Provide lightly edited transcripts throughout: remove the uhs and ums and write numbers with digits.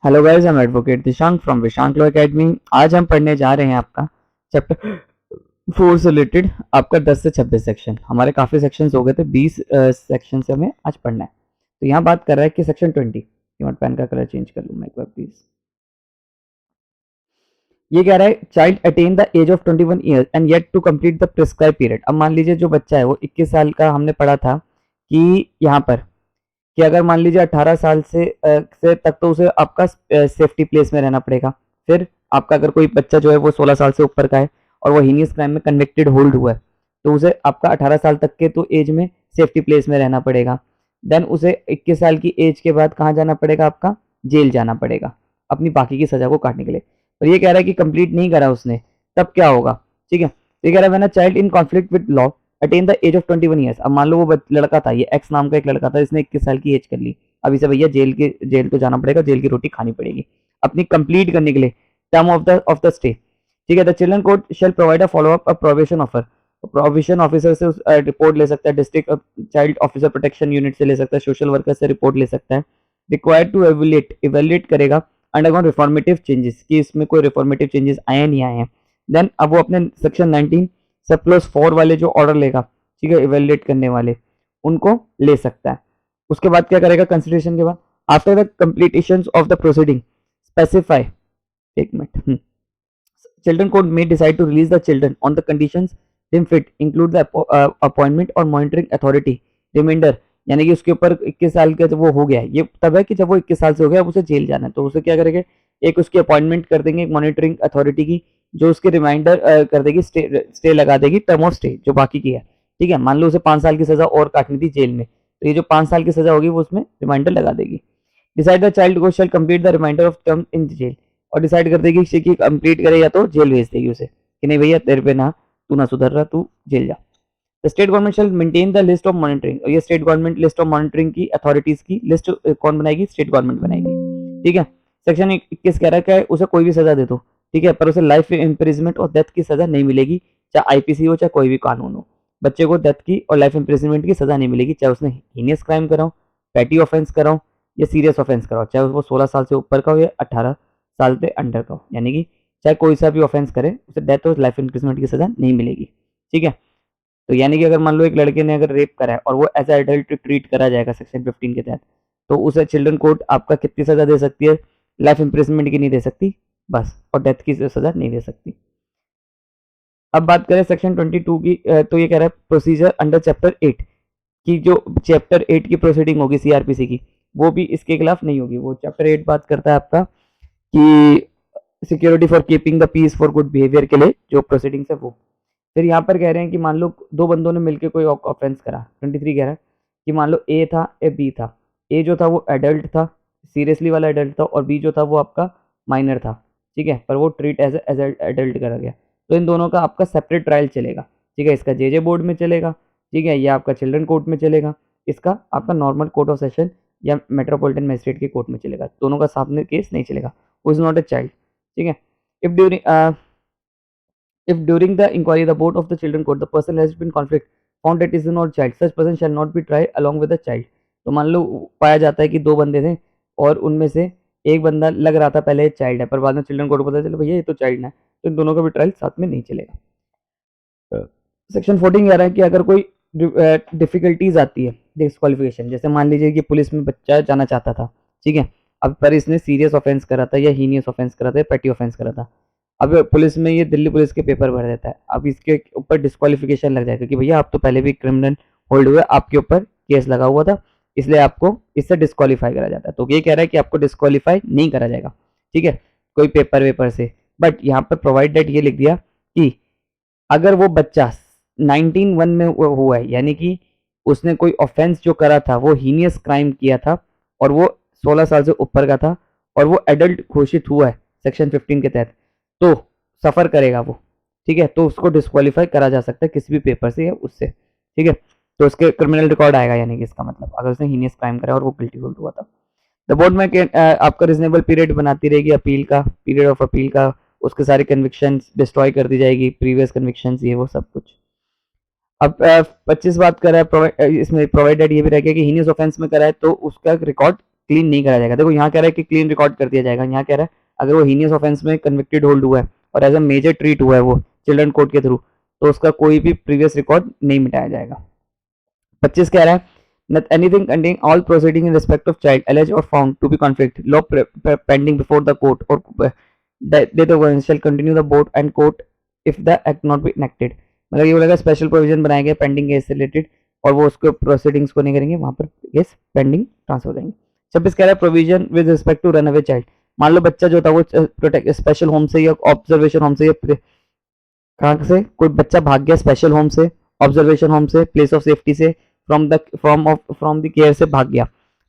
Hello guys, I am advocate Dishank from Vishank law academy. आज हम पढ़ने जा रहे हैं आपका चैप्टर 4 से रिलेटेड आपका 10 से 26 सेक्शन। हमारे काफ़ी सेक्शंस हो गए थे, 20 सेक्शन से हमें आज पढ़ना है। तो यहाँ बात कर रहा है कि सेक्शन 20। पेन का कलर चेंज कर लूँ मैं एक बार प्लीज। ये कह रहा है child attain the age of 21 years and yet to complete the prescribe period. अब मान लीजिए जो बच्चा है वो 21 साल का, हमने पढ़ा था कि यहाँ पर कि अगर मान लीजिए 18 साल से तक तो उसे आपका सेफ्टी प्लेस में रहना पड़ेगा। फिर आपका अगर कोई बच्चा जो है वो 16 साल से ऊपर का है और वो हीनियस क्राइम में कन्विक्टेड होल्ड हुआ है तो उसे आपका 18 साल तक के तो एज में सेफ्टी प्लेस में रहना पड़ेगा। देन उसे 21 साल की एज के बाद कहाँ जाना पड़ेगा, आपका जेल जाना पड़ेगा अपनी बाकी की सजा को काटने के लिए। और ये कह रहा है कि कंप्लीट नहीं करा उसने, तब क्या होगा। ठीक है, ये कह रहा है when a child in conflict with law attain the age of 21 years. अब मान लो वो लड़का था, ये एक्स नाम का एक लड़का था, इसने 21 साल की एज कर ली। अब इसे भैया जेल तो जाना पड़ेगा, जेल की रोटी खानी पड़ेगी अपनी कंप्लीट करने के लिए टर्म ऑफ द स्टे। ठीक है, the children court shell provide a follow up provision offer. Provision officer से रिपोर्ट ले सकता है, district child officer protection unit से ले सकता है, सोशल वर्कर से रिपोर्ट ले सकता है। रिक्वायर्ड टू इवेल्युएट करेगा अंडरगॉन रिफॉर्मेटिव चेंजेस, कि इसमें कोई रिफॉर्मेटिव चेंजेस आए नहीं आए हैं। देन अब वो अपने सेक्शन 19 सब प्लस 4 वाले जो ऑर्डर लेगा, ठीक है, इवेल्युएट करने वाले, उनको ले सकता है। उसके बाद क्या करेगा, कंसिडरेशन के बाद after the completion of the proceeding specify, एक minute, children court may decide to release the children on the conditions deemed fit include the appointment और monitoring authority remainder। यानी कि उसके ऊपर 21 साल का जब वो हो गया, ये तब है कि जब वो 21 साल से हो गया, अब उसे जेल जाना है तो उसे क्या करेंगे, एक उसकी अपॉइंटमेंट कर देंगे एक मॉनिटरिंग अथॉरिटी की, जो उसके रिमाइंडर कर देगी, स्टे लगा देगी, टर्म ऑफ स्टे जो बाकी की है। ठीक है, मान लो उसे 5 साल की सजा और काटनी थी जेल में, तो ये जो 5 साल की सजा होगी वो उसमें रिमाइंडर लगा देगी। डिसाइड द चाइल्ड को shall complete the remainder of term in jail. और डिसाइड कर देगी कि कंप्लीट करे या तो जेल भेज देगी उसे कि नहीं भैया तेरे पे ना, तू ना सुधर रहा, तू जेल जा। The state government shell maintain the list of monitoring. और ये state government list of monitoring की अथॉरिटीज की लिस्ट कौन बनाएगी, स्टेट गवर्नमेंट बनाएगी। ठीक है, सेक्शन 21 कह रहा है उसे कोई भी सजा दे दो, ठीक है, पर उसे लाइफ इम्प्रिजमेंट और डेथ की सजा नहीं मिलेगी, चाहे आईपीसी हो चाहे कोई भी कानून हो। बच्चे को डेथ की और लाइफ इम्प्रिजमेंट की सजा नहीं मिलेगी, चाहे उसने हीनियस क्राइम कराओ, पैटी ऑफेंस कराओ या सीरियस ऑफेंस कराओ, चाहे वो 16 साल से ऊपर का हो या 18 साल से अंडर का हो। यानी कि चाहे कोई सा भी ऑफेंस करे उसे डेथ और लाइफ इम्प्रिजमेंट की सजा नहीं मिलेगी। ठीक है, तो यानी कि अगर मान लो एक लड़के ने अगर रेप करा है और वो एज एडल्ट ट्रीट करा जाएगा सेक्शन 15 के तहत, तो उसे चिल्ड्रन कोर्ट आपका कितनी सजा दे सकती है, लाइफ इम्प्रिजमेंट की नहीं दे सकती बस, और डेथ की सजा नहीं दे सकती। अब बात करें सेक्शन 22 की, तो ये कह रहा है प्रोसीजर अंडर चैप्टर 8 की, जो चैप्टर 8 की प्रोसीडिंग होगी सीआरपीसी की, वो भी इसके खिलाफ नहीं होगी। वो चैप्टर 8 बात करता है आपका कि security for keeping the peace for good behaviour के लिए जो प्रोसीडिंग्स है वो। फिर यहाँ पर कह रहे हैं कि मान लो दो बंदों ने मिलकर कोई ऑफेंस करा, 23 कह रहा है कि मान लो ए था ए बी था, ए जो था वो एडल्ट था, सीरियसली वाला एडल्ट था, और बी जो था वो आपका माइनर था। ठीक है, पर वो ट्रीट एज एडल्ट करा गया, तो इन दोनों का आपका सेपरेट ट्रायल चलेगा। ठीक है, इसका जेजे बोर्ड में चलेगा, ठीक है, या आपका चिल्ड्रन कोर्ट में चलेगा, इसका आपका नॉर्मल कोर्ट ऑफ सेशन या मेट्रोपॉलिटन मजिस्ट्रेट के कोर्ट में चलेगा। दोनों का सामने केस नहीं चलेगा, वो इज नॉट ए चाइल्ड। ठीक है, if during if during the inquiry the board of the children court the person has been conflict found that is not child, such person shall not be tried along with the child। तो मान लो पाया जाता है कि दो बंदे थे और उनमें से एक बंदा लग रहा था पहले चाइल्ड है, पर बाद में चिल्ड्रन कोर्ट को पता चला भैया ये तो चाइल्ड है, तो इन दोनों का भी ट्रायल साथ में नहीं चलेगा। सेक्शन 14 कह रहा है कि अगर कोई डिफिकल्टीज आती है, डिस्क्वालिफिकेशन, जैसे मान लीजिए कि पुलिस में बच्चा जाना चाहता था, ठीक है, अब पर इसने सीरियस ऑफेंस करा था या हीनियस ऑफेंस करा था या पेटी ऑफेंस करा था, अब पुलिस में ये दिल्ली पुलिस के पेपर भर देता है, अब इसके ऊपर डिस्क्वालिफिकेशन लग जाएगा कि भैया आप तो पहले भी क्रिमिनल होल्ड हुए, आपके ऊपर केस लगा हुआ था, इसलिए आपको इससे डिस्क्वालीफाई करा जाता है। तो ये कह रहा है कि आपको डिस्क्वालीफाई नहीं करा जाएगा, ठीक है, कोई पेपर वेपर से। बट यहाँ पर प्रोवाइडेड ये लिख दिया कि अगर वो बच्चा 19 में हुआ है, यानी कि उसने कोई ऑफेंस जो करा था वो हीनियस क्राइम किया था और वो 16 साल से ऊपर का था और वो एडल्ट घोषित हुआ है सेक्शन 15 के तहत, तो सफर करेगा वो, ठीक है, तो उसको डिस्क्वालीफाई करा जा सकता है किसी भी पेपर से या उससे। ठीक है, तो उसके क्रिमिनल रिकॉर्ड आएगा, यानी कि इसका मतलब अगर उसने हीनियस क्राइम करा और वो गिल्टी होल्ड हुआ था। द बोर्ड में आपका रिजनेबल पीरियड बनाती रहेगी अपील का, पीरियड ऑफ अपील का, उसके सारे कन्विक्शन डिस्ट्रॉय कर दी जाएगी, प्रीवियस कन्विक्शन ये वो सब कुछ। अब 25 बात कर रहा है इसमें प्रोवाइडेड ये भी रहेगा कि हीनियस ऑफेंस में करा है तो उसका रिकॉर्ड क्लीन नहीं करा जाएगा। देखो यहाँ कह रहा है कि क्लीन रिकॉर्ड कर दिया जाएगा, यहाँ कह रहा है अगर वो हीनियस ऑफेंस में कन्विक्टेड होल्ड हुआ है और एज अ मेजर ट्रीट हुआ है वो चिल्ड्रन कोर्ट के थ्रू, तो उसका कोई भी प्रीवियस रिकॉर्ड नहीं मिटाया जाएगा। 25 कह रहा है that anything containing all proceeding in respect of child alleged or found to be conflict law pending before the court or they the one shall continue the board and court if the act not be enacted। मतलब ये बोलेगा special provision बनाए गए pending case से related और वो उसके proceedings को नहीं करेंगे, वहां पर केस पेंडिंग ट्रांसफर करेंगे। 26 कह रहा है provision with respect to run away child. मान लो बच्चा जो था वो प्रोटेक्ट स्पेशल होम से या ऑब्जर्वेशन होम से या कहाँ से कोई बच्चा भाग गया, स्पेशल होम से, ऑब्जर्वेशन होम से, प्लेस ऑफ सेफ्टी से, फ्रॉम द केयर से भाग गया,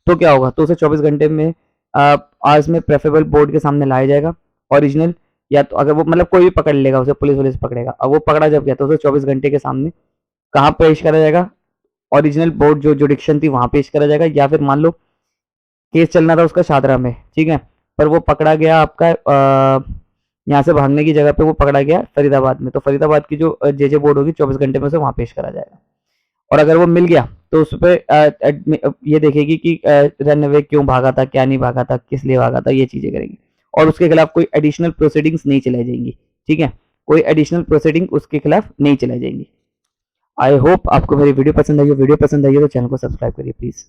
तो क्या होगा, तो उसे 24 घंटे में आज में प्रेफरेबल बोर्ड के सामने लाया जाएगा ओरिजिनल, या तो अगर वो मतलब कोई भी पकड़ लेगा उसे, पुलिस पकड़ेगा। अब वो पकड़ा जब गया तो उसे 24 घंटे के सामने कहाँ पेश करा जाएगा, ओरिजिनल बोर्ड जो जुडिक्शन थी वहां पेश करा जाएगा। या फिर मान लो केस चलना था उसका शादरा में, ठीक है, पर वो पकड़ा गया आपका यहाँ से भागने की जगह पे वो पकड़ा गया फरीदाबाद में, तो फरीदाबाद की जो जे बोर्ड होगी 24 घंटे में उसे वहां पेश करा जाएगा। और अगर वो मिल गया तो उस पर ये देखेगी कि रन अवे क्यों भागा था, क्या नहीं भागा था, किस लिए भागा था, ये चीजें करेगी और उसके खिलाफ कोई एडिशनल प्रोसीडिंग्स नहीं चलाई जाएंगी। ठीक है, कोई एडिशनल प्रोसीडिंग उसके खिलाफ नहीं चलाई जाएंगी। आई होप आपको मेरी वीडियो पसंद आई हो। वीडियो पसंद आई हो तो चैनल को सब्सक्राइब करिए प्लीज।